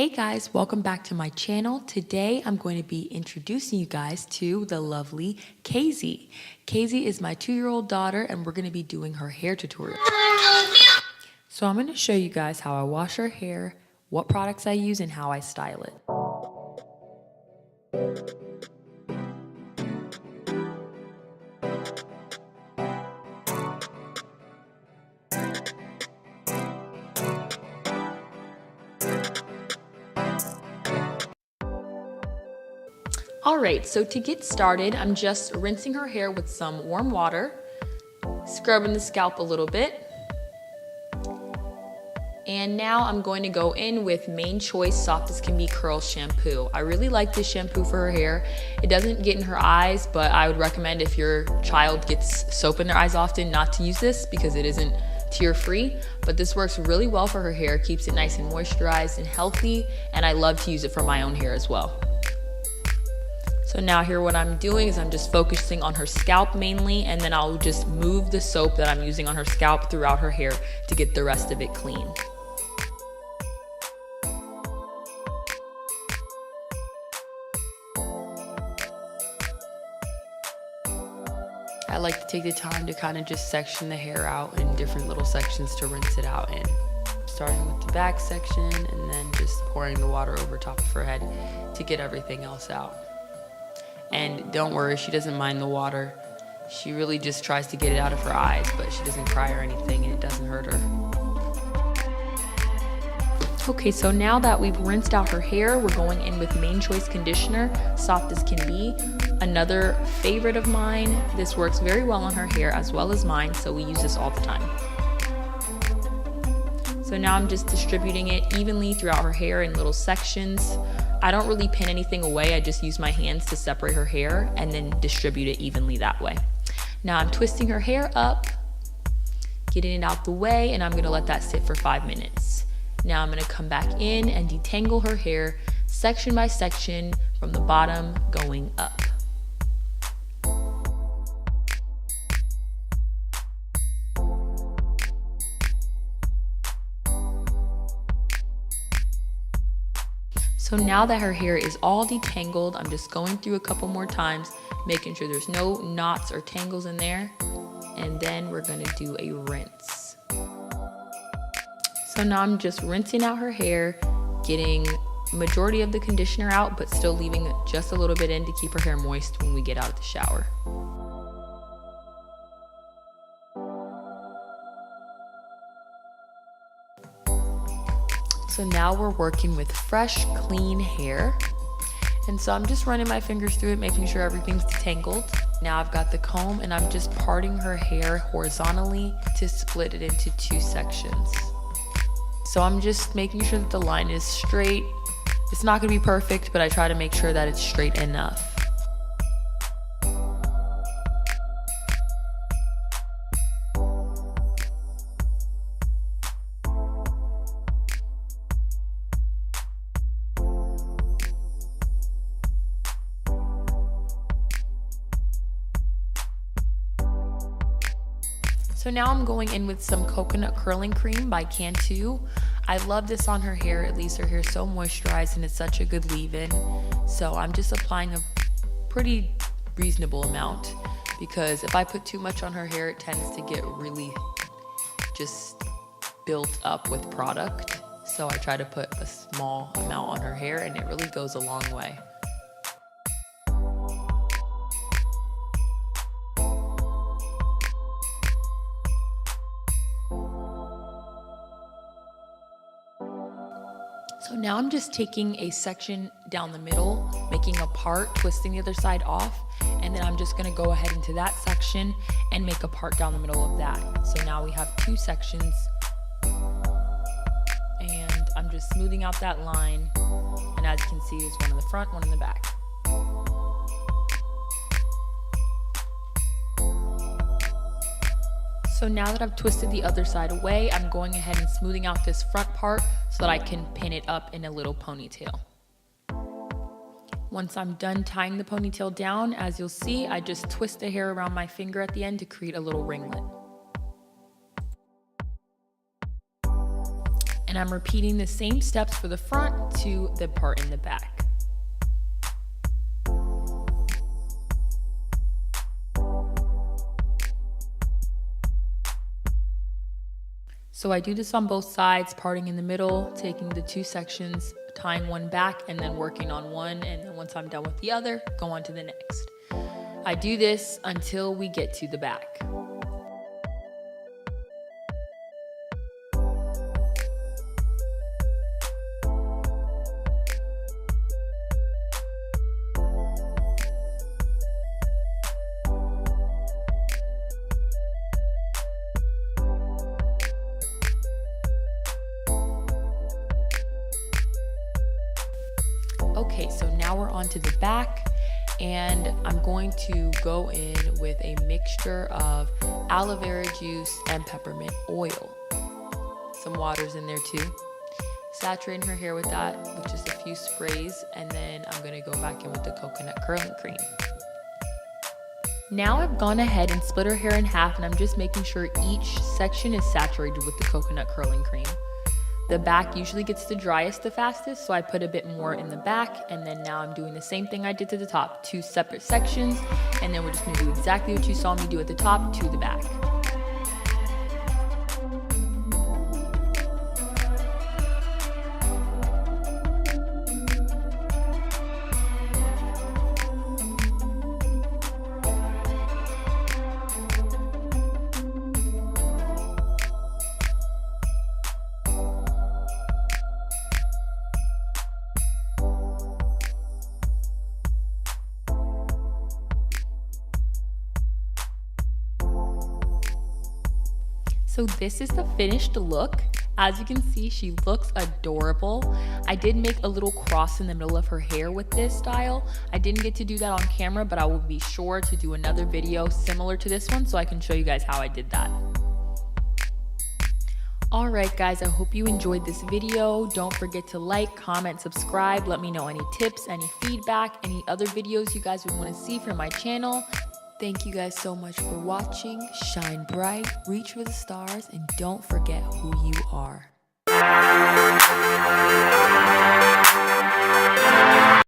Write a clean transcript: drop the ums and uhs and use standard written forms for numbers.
Hey guys, welcome back to my channel. Today I'm going to be introducing you guys to the lovely Kayzia. Kayzia is my 2-year-old daughter and we're going to be doing her hair tutorial. So I'm going to show you guys how I wash her hair, what products I use, and how I style it. Alright, so to get started, I'm just rinsing her hair with some warm water, scrubbing the scalp a little bit. And now I'm going to go in with Mane Choice Soft as Can Be Curl Shampoo. I really like this shampoo for her hair. It doesn't get in her eyes, but I would recommend if your child gets soap in their eyes often not to use this because it isn't tear free. But this works really well for her hair, keeps it nice and moisturized and healthy, and I love to use it for my own hair as well. So now here what I'm doing is I'm just focusing on her scalp mainly, and then I'll just move the soap that I'm using on her scalp throughout her hair to get the rest of it clean. I like to take the time to kind of just section the hair out in different little sections to rinse it out in. Starting with the back section and then just pouring the water over top of her head to get everything else out. And don't worry, she doesn't mind the water. She really just tries to get it out of her eyes, but she doesn't cry or anything and it doesn't hurt her. Okay, so now that we've rinsed out her hair, we're going in with Mane Choice Conditioner, Soft as Can Be. Another favorite of mine. This works very well on her hair as well as mine, so we use this all the time. So now I'm just distributing it evenly throughout her hair in little sections. I don't really pin anything away, I just use my hands to separate her hair and then distribute it evenly that way. Now I'm twisting her hair up, getting it out the way, and I'm gonna let that sit for 5 minutes. Now I'm gonna come back in and detangle her hair section by section from the bottom going up. So now that her hair is all detangled, I'm just going through a couple more times, making sure there's no knots or tangles in there. And then we're gonna do a rinse. So now I'm just rinsing out her hair, getting majority of the conditioner out, but still leaving just a little bit in to keep her hair moist when we get out of the shower. So now we're working with fresh, clean hair. And so I'm just running my fingers through it, making sure everything's detangled. Now I've got the comb and I'm just parting her hair horizontally to split it into 2 sections. So I'm just making sure that the line is straight. It's not gonna be perfect, but I try to make sure that it's straight enough. So now I'm going in with some coconut curling cream by Canon. I love this on her hair. It leaves her hair so moisturized and it's such a good leave-in. So I'm just applying a pretty reasonable amount because if I put too much on her hair, it tends to get really just built up with product. So I try to put a small amount on her hair and it really goes a long way. So now I'm just taking a section down the middle, making a part, twisting the other side off, and then I'm just gonna go ahead into that section and make a part down the middle of that. So now we have 2 sections, and I'm just smoothing out that line, and as you can see, there's one in the front, one in the back. So now that I've twisted the other side away, I'm going ahead and smoothing out this front part so that I can pin it up in a little ponytail. Once I'm done tying the ponytail down, as you'll see, I just twist the hair around my finger at the end to create a little ringlet. And I'm repeating the same steps for the front to the part in the back. So I do this on both sides, parting in the middle, taking the two sections, tying one back, and then working on one. And then once I'm done with the other, go on to the next. I do this until we get to the back. Okay, so now we're on to the back, and I'm going to go in with a mixture of aloe vera juice and peppermint oil. Some water's in there too. Saturating her hair with that with just a few sprays, and then I'm gonna go back in with the coconut curling cream. Now I've gone ahead and split her hair in half, and I'm just making sure each section is saturated with the coconut curling cream. The back usually gets the driest the fastest, so I put a bit more in the back, and then now I'm doing the same thing I did to the top, 2 separate sections, and then we're just gonna do exactly what you saw me do at the top to the back. So this is the finished look. As you can see, she looks adorable. I did make a little cross in the middle of her hair with this style. I didn't get to do that on camera, but I will be sure to do another video similar to this one so I can show you guys how I did that. Alright guys, I hope you enjoyed this video. Don't forget to like, comment, subscribe. Let me know any tips, any feedback, any other videos you guys would want to see from my channel. Thank you guys so much for watching. Shine bright, reach for the stars, and don't forget who you are.